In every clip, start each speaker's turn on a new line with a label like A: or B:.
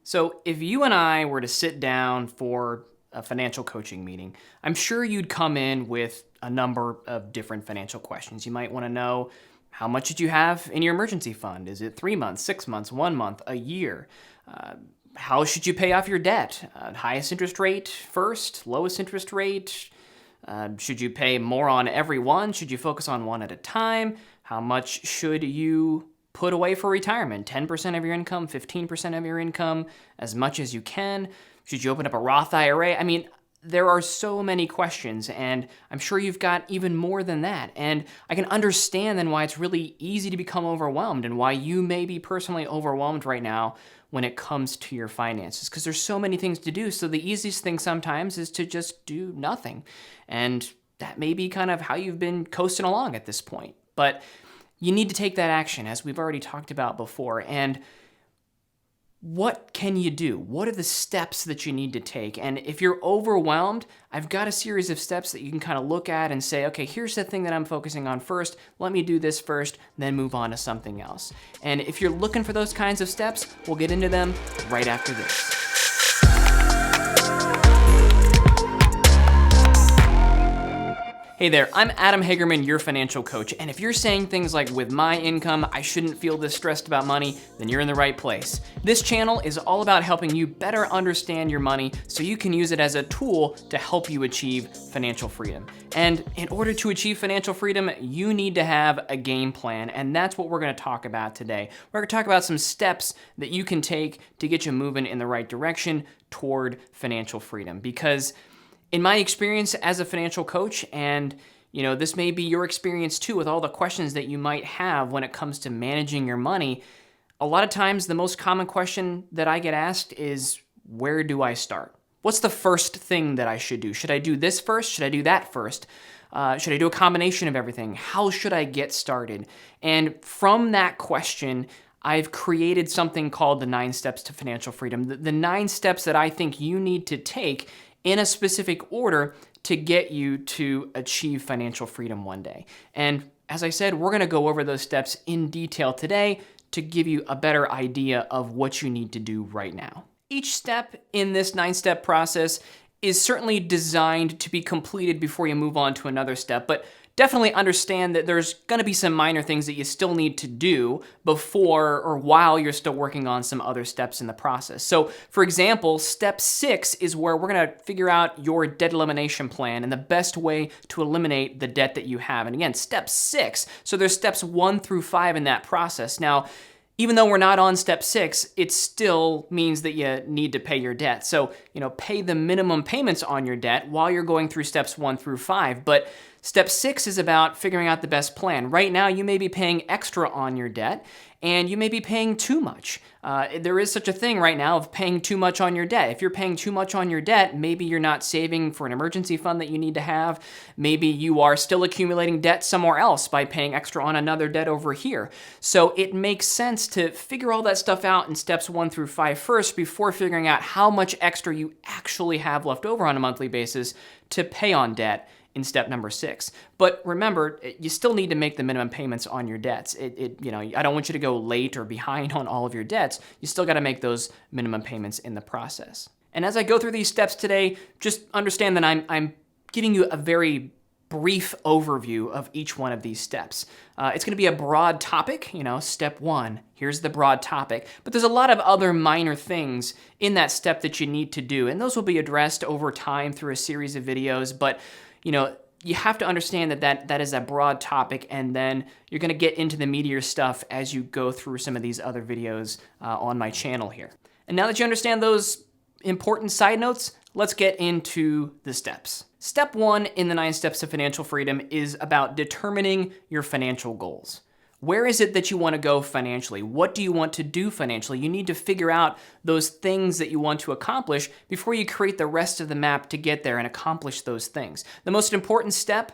A: So, if you and I were to sit down for a financial coaching meeting, I'm sure you'd come in with a number of different financial questions. You might want to know, how much did you have in your emergency fund? Is it 3 months, 6 months, 1 month, a year? Uh, how should you pay off your debt? Highest interest rate first, lowest interest rate? Should you pay more on every one? Should you focus on one at a time? How much should you put away for retirement? 10% of your income, 15% of your income, as much as you can? Should you open up a Roth IRA? I mean, there are so many questions, and I'm sure you've got even more than that. And I can understand then why it's really easy to become overwhelmed and why you may be personally overwhelmed right now when it comes to your finances, because there's so many things to do. So the easiest thing sometimes is to just do nothing. And that may be kind of how you've been coasting along at this point. But you need to take that action, as we've already talked about before. And what can you do? What are the steps that you need to take? And if you're overwhelmed, I've got a series of steps that you can kind of look at and say, okay, here's the thing that I'm focusing on first. Let me do this first, then move on to something else. And if you're looking for those kinds of steps, we'll get into them right after this. Hey there, I'm Adam Hagerman, your financial coach, and if you're saying things like, with my income, I shouldn't feel this stressed about money, then you're in the right place. This channel is all about helping you better understand your money so you can use it as a tool to help you achieve financial freedom. And in order to achieve financial freedom, you need to have a game plan, and that's what we're gonna talk about today. We're gonna talk about some steps that you can take to get you moving in the right direction toward financial freedom. Because in my experience as a financial coach, and this may be your experience too with all the questions that you might have when it comes to managing your money, a lot of times the most common question that I get asked is, where do I start? What's the first thing that I should do? Should I do this first? Should I do that first? Should I do a combination of everything? How should I get started? And from that question, I've created something called the 9 Steps to Financial Freedom. The 9 steps that I think you need to take in a specific order to get you to achieve financial freedom one day. And as I said, we're gonna go over those steps in detail today to give you a better idea of what you need to do right now. Each step in this 9-step process is certainly designed to be completed before you move on to another step, but definitely understand that there's gonna be some minor things that you still need to do before or while you're still working on some other steps in the process. So for example, step 6 is where we're gonna figure out your debt elimination plan and the best way to eliminate the debt that you have. And again, step 6, so there's steps 1 through 5 in that process. Now, even though we're not on step 6, it still means that you need to pay your debt. So, pay the minimum payments on your debt while you're going through steps 1 through 5. But step 6 is about figuring out the best plan. Right now, you may be paying extra on your debt, and you may be paying too much. There is such a thing right now of paying too much on your debt. If you're paying too much on your debt, maybe you're not saving for an emergency fund that you need to have. Maybe you are still accumulating debt somewhere else by paying extra on another debt over here. So it makes sense to figure all that stuff out in steps 1 through 5 first before figuring out how much extra you actually have left over on a monthly basis to pay on debt in step number 6. But remember, you still need to make the minimum payments on your debts. I don't want you to go late or behind on all of your debts. You still got to make those minimum payments in the process. And as I go through these steps today, just understand that I'm giving you a very brief overview of each one of these steps. It's going to be a broad topic, step 1, here's the broad topic, but there's a lot of other minor things in that step that you need to do, and those will be addressed over time through a series of videos, but you have to understand that is a broad topic, and then you're going to get into the meatier stuff as you go through some of these other videos on my channel here. And now that you understand those important side notes, let's get into the steps. Step 1 in the 9 Steps to Financial Freedom is about determining your financial goals. Where is it that you want to go financially? What do you want to do financially? You need to figure out those things that you want to accomplish before you create the rest of the map to get there and accomplish those things. The most important step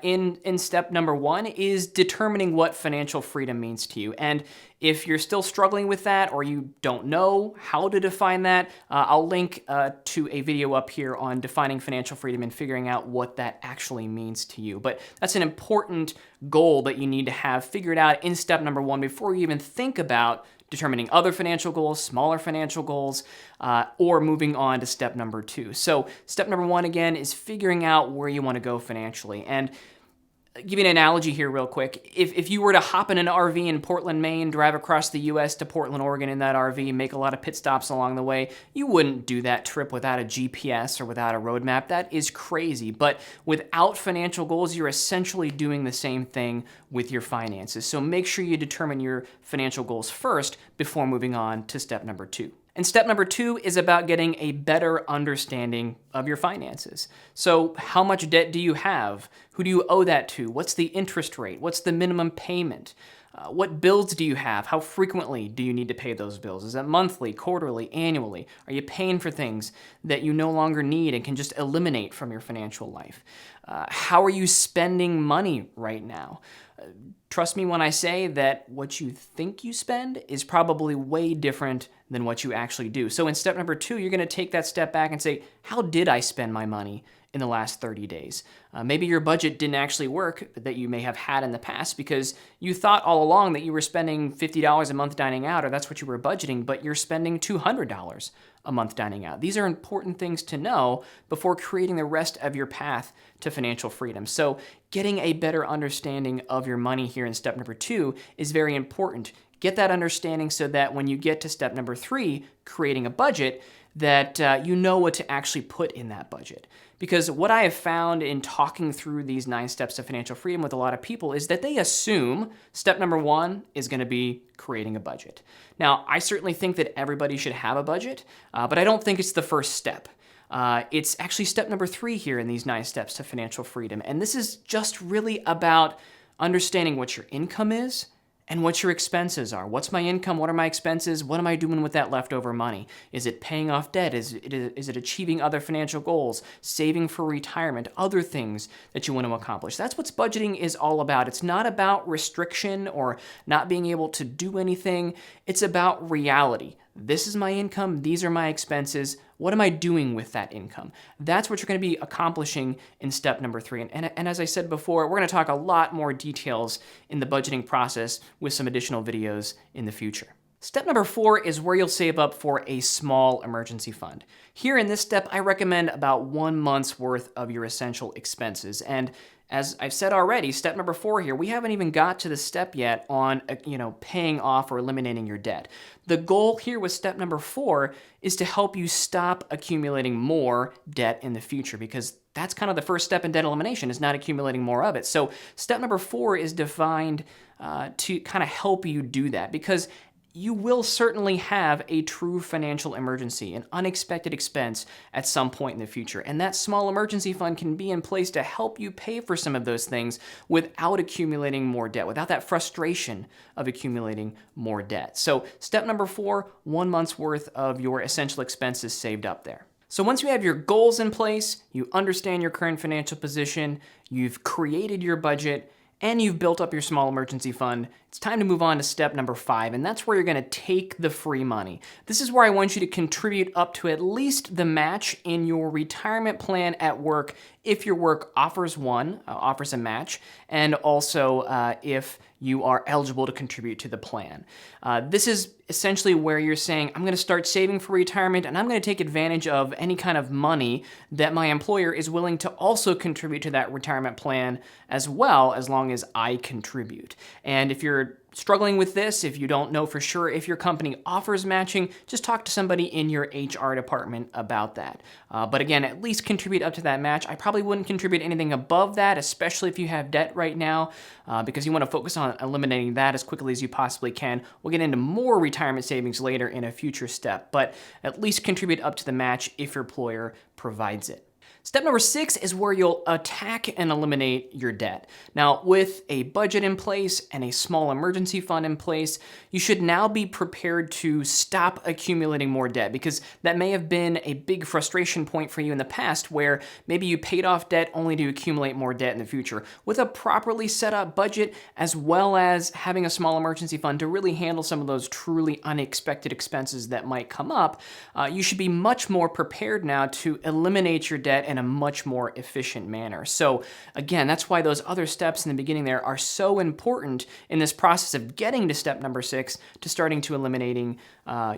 A: in step number 1 is determining what financial freedom means to you. And If you're still struggling with that or you don't know how to define that, I'll link to a video up here on defining financial freedom and figuring out what that actually means to you. But that's an important goal that you need to have figured out in step number 1 before you even think about determining other financial goals, smaller financial goals, or moving on to step number 2. So step number 1, again, is figuring out where you want to go financially. And give you an analogy here real quick. If you were to hop in an RV in Portland, Maine, drive across the US to Portland, Oregon in that RV, make a lot of pit stops along the way, you wouldn't do that trip without a GPS or without a roadmap. That is crazy. But without financial goals, you're essentially doing the same thing with your finances. So make sure you determine your financial goals first before moving on to step number 2. And step number 2 is about getting a better understanding of your finances. So how much debt do you have? Who do you owe that to? What's the interest rate? What's the minimum payment? What bills do you have? How frequently do you need to pay those bills? Is that monthly, quarterly, annually? Are you paying for things that you no longer need and can just eliminate from your financial life? How are you spending money right now? Trust me when I say that what you think you spend is probably way different than what you actually do. So in step number 2, you're going to take that step back and say, how did I spend my money in the last 30 days? Maybe your budget didn't actually work that you may have had in the past because you thought all along that you were spending $50 a month dining out, or that's what you were budgeting, but you're spending $200 a month dining out. These are important things to know before creating the rest of your path to financial freedom. So getting a better understanding of your money here in step number 2 is very important. Get that understanding so that when you get to step number 3, creating a budget, that you know what to actually put in that budget. Because what I have found in talking through these 9 steps to financial freedom with a lot of people is that they assume step number 1 is going to be creating a budget. Now, I certainly think that everybody should have a budget, but I don't think it's the first step. It's actually step number 3 here in these 9 steps to financial freedom. And this is just really about understanding what your income is and what your expenses are. What's my income? What are my expenses? What am I doing with that leftover money? Is it paying off debt? Is it achieving other financial goals? Saving for retirement? Other things that you want to accomplish? That's what budgeting is all about. It's not about restriction or not being able to do anything. It's about reality. This is my income. These are my expenses. What am I doing with that income? That's what you're going to be accomplishing in step number 3. And as I said before, we're going to talk a lot more details in the budgeting process with some additional videos in the future. Step number 4 is where you'll save up for a small emergency fund. Here in this step, I recommend about 1 month's worth of your essential expenses. And as I've said already, step number 4 here, we haven't even got to the step yet on paying off or eliminating your debt. The goal here with step number 4 is to help you stop accumulating more debt in the future, because that's kind of the first step in debt elimination, is not accumulating more of it. So step number 4 is defined to kind of help you do that, because you will certainly have a true financial emergency, an unexpected expense at some point in the future. And that small emergency fund can be in place to help you pay for some of those things without accumulating more debt, without that frustration of accumulating more debt. So step number 4, 1 month's worth of your essential expenses saved up there. So once you have your goals in place, you understand your current financial position, you've created your budget, and you've built up your small emergency fund, it's time to move on to step number 5, and that's where you're going to take the free money. This is where I want you to contribute up to at least the match in your retirement plan at work if your work offers a match, and also if you are eligible to contribute to the plan. This is essentially where you're saying, I'm going to start saving for retirement, and I'm going to take advantage of any kind of money that my employer is willing to also contribute to that retirement plan as well, as long as I contribute. And if you're struggling with this, if you don't know for sure if your company offers matching, just talk to somebody in your HR department about that. But again, at least contribute up to that match. I probably wouldn't contribute anything above that, especially if you have debt right now, because you want to focus on eliminating that as quickly as you possibly can. We'll get into more retirement savings later in a future step, but at least contribute up to the match if your employer provides it. Step number 6 is where you'll attack and eliminate your debt. Now, with a budget in place and a small emergency fund in place, you should now be prepared to stop accumulating more debt, because that may have been a big frustration point for you in the past where maybe you paid off debt only to accumulate more debt in the future. With a properly set up budget, as well as having a small emergency fund to really handle some of those truly unexpected expenses that might come up, you should be much more prepared now to eliminate your debt in a much more efficient manner. So again, that's why those other steps in the beginning there are so important in this process of getting to step number 6, to starting to eliminating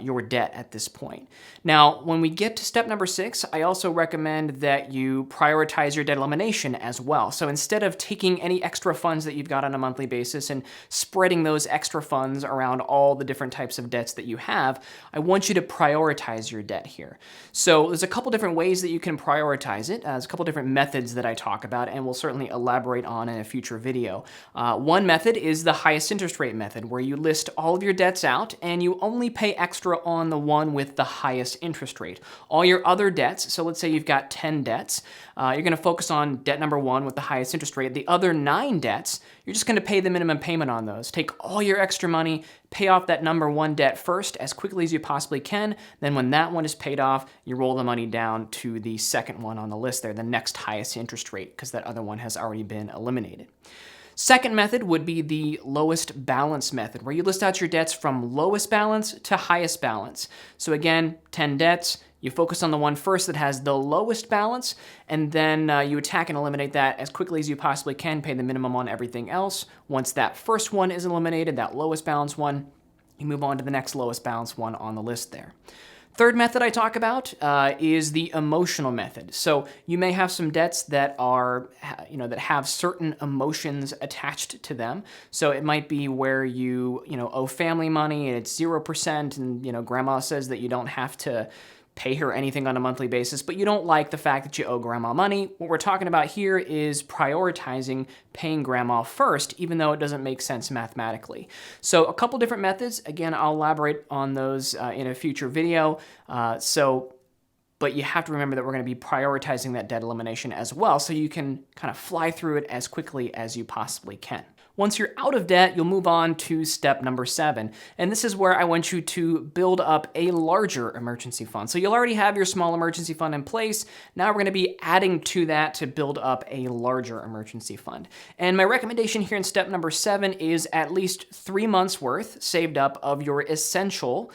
A: your debt at this point. Now, when we get to step number 6, I also recommend that you prioritize your debt elimination as well. So instead of taking any extra funds that you've got on a monthly basis and spreading those extra funds around all the different types of debts that you have, I want you to prioritize your debt here. So there's a couple different ways that you can prioritize it. There's a couple different methods that I talk about and we'll certainly elaborate on in a future video. One method is the highest interest rate method, where you list all of your debts out and you only pay extra on the one with the highest interest rate. All your other debts, so let's say you've got 10 debts, you're going to focus on debt number 1 with the highest interest rate. The other 9 debts, you're just going to pay the minimum payment on those. Take all your extra money, pay off that number 1 debt first as quickly as you possibly can. Then when that one is paid off, you roll the money down to the second one on the list there, the next highest interest rate, because that other one has already been eliminated. Second method would be the lowest balance method, where you list out your debts from lowest balance to highest balance. So again, 10 debts, you focus on the one first that has the lowest balance, and then you attack and eliminate that as quickly as you possibly can, pay the minimum on everything else. Once that first one is eliminated, that lowest balance one, you move on to the next lowest balance one on the list there. Third method I talk about is the emotional method. So you may have some debts that are, that have certain emotions attached to them. So it might be where you owe family money and it's 0%, and grandma says that you don't have to pay her anything on a monthly basis, but you don't like the fact that you owe grandma money. What we're talking about here is prioritizing paying grandma first, even though it doesn't make sense mathematically. So a couple different methods. Again, I'll elaborate on those in a future video. But you have to remember that we're going to be prioritizing that debt elimination as well, so you can kind of fly through it as quickly as you possibly can. Once you're out of debt, you'll move on to step number 7. And this is where I want you to build up a larger emergency fund. So you'll already have your small emergency fund in place. Now we're going to be adding to that to build up a larger emergency fund. And my recommendation here in step number 7 is at least 3 months worth saved up of your essential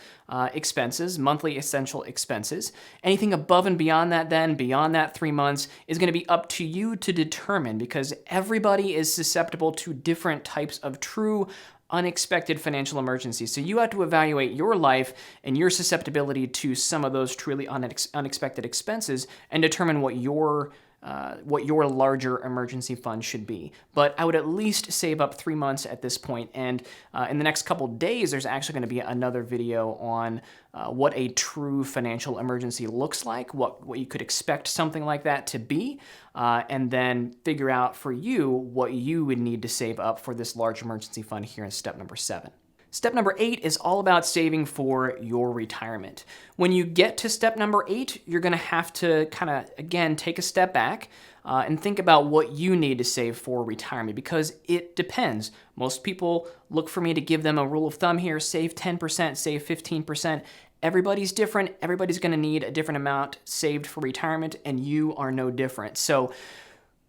A: expenses, monthly essential expenses. Anything above and beyond that then, beyond that 3 months, is going to be up to you to determine, because everybody is susceptible to different types of true unexpected financial emergencies. So you have to evaluate your life and your susceptibility to some of those truly unexpected expenses and determine what your larger emergency fund should be. But I would at least save up 3 months at this point. And in the next couple days, there's actually going to be another video on what a true financial emergency looks like, what you could expect something like that to be, and then figure out for you what you would need to save up for this large emergency fund here in step number 7. Step number 8 is all about saving for your retirement. When you get to step number 8, you're going to have to kind of, again, take a step back and think about what you need to save for retirement, because it depends. Most people look for me to give them a rule of thumb here: save 10%, save 15%. Everybody's different. Everybody's going to need a different amount saved for retirement, and you are no different. So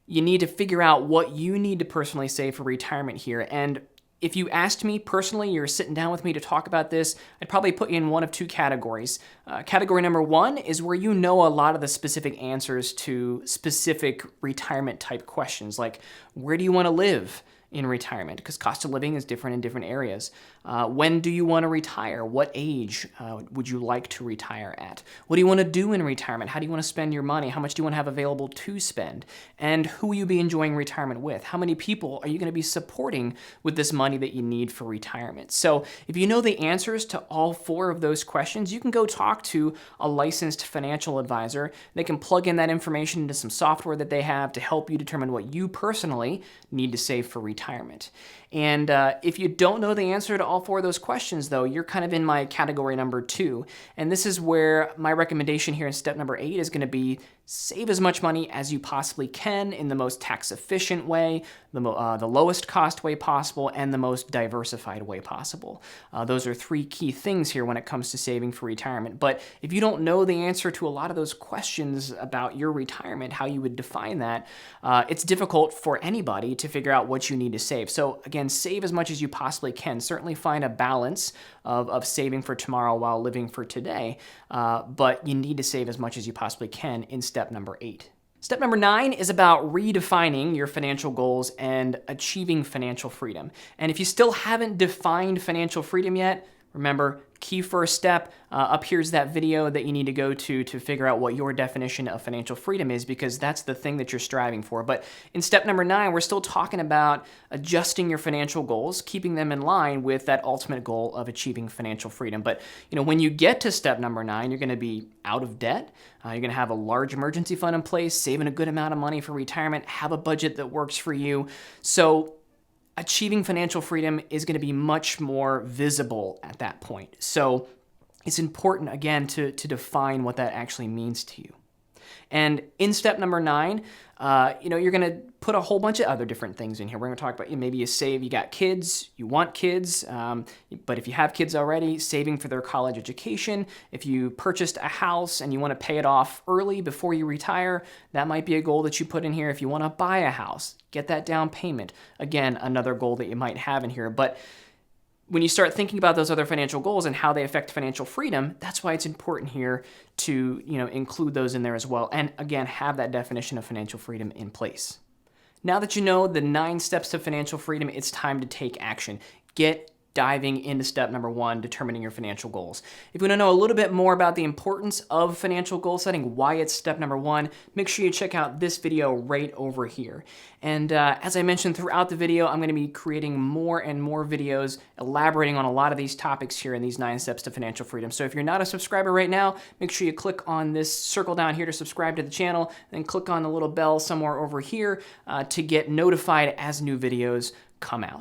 A: you need to figure out what you need to personally save for retirement here. And if you asked me personally, you're sitting down with me to talk about this, I'd probably put you in one of 2 categories. Category number 1 is where you know a lot of the specific answers to specific retirement type questions, like where do you want to live in retirement, because cost of living is different in different areas. When do you want to retire? What age would you like to retire at? What do you want to do in retirement? How do you want to spend your money? How much do you want to have available to spend? And who will you be enjoying retirement with? How many people are you going to be supporting with this money that you need for retirement? So if you know the answers to all 4 of those questions, you can go talk to a licensed financial advisor. They can plug in that information into some software that they have to help you determine what you personally need to save for retirement. And if you don't know the answer to all 4 of those questions, though, you're kind of in my category number 2. And this is where my recommendation here in step number 8 is going to be save as much money as you possibly can in the most tax efficient way, the lowest cost way possible, and the most diversified way possible. Those are 3 key things here when it comes to saving for retirement. But if you don't know the answer to a lot of those questions about your retirement, how you would define that, it's difficult for anybody to figure out what you need to save. So again, save as much as you possibly can. Certainly find a balance of saving for tomorrow while living for today, but you need to save as much as you possibly can in step number 8. Step number 9 is about redefining your financial goals and achieving financial freedom. And if you still haven't defined financial freedom yet, remember, key first step, up here's that video that you need to go to figure out what your definition of financial freedom is, because that's the thing that you're striving for. But in step number 9, we're still talking about adjusting your financial goals, keeping them in line with that ultimate goal of achieving financial freedom. But when you get to step number 9, you're going to be out of debt. You're going to have a large emergency fund in place, saving a good amount of money for retirement, have a budget that works for you. So achieving financial freedom is going to be much more visible at that point. So it's important, again, to define what that actually means to you. And in step number 9, you're going to put a whole bunch of other different things in here. We're going to talk about maybe you got kids, you want kids, but if you have kids already, saving for their college education. If you purchased a house and you want to pay it off early before you retire, that might be a goal that you put in here. If you want to buy a house, get that down payment. Again, another goal that you might have in here. But when you start thinking about those other financial goals and how they affect financial freedom, that's why it's important here to include those in there as well. And again, have that definition of financial freedom in place. Now that you know the 9 steps to financial freedom, it's time to take action. Get diving into step number 1, determining your financial goals. If you want to know a little bit more about the importance of financial goal setting, why it's step number 1, make sure you check out this video right over here. And as I mentioned throughout the video, I'm going to be creating more and more videos elaborating on a lot of these topics here in these 9 steps to financial freedom. So if you're not a subscriber right now, make sure you click on this circle down here to subscribe to the channel, then click on the little bell somewhere over here to get notified as new videos come out.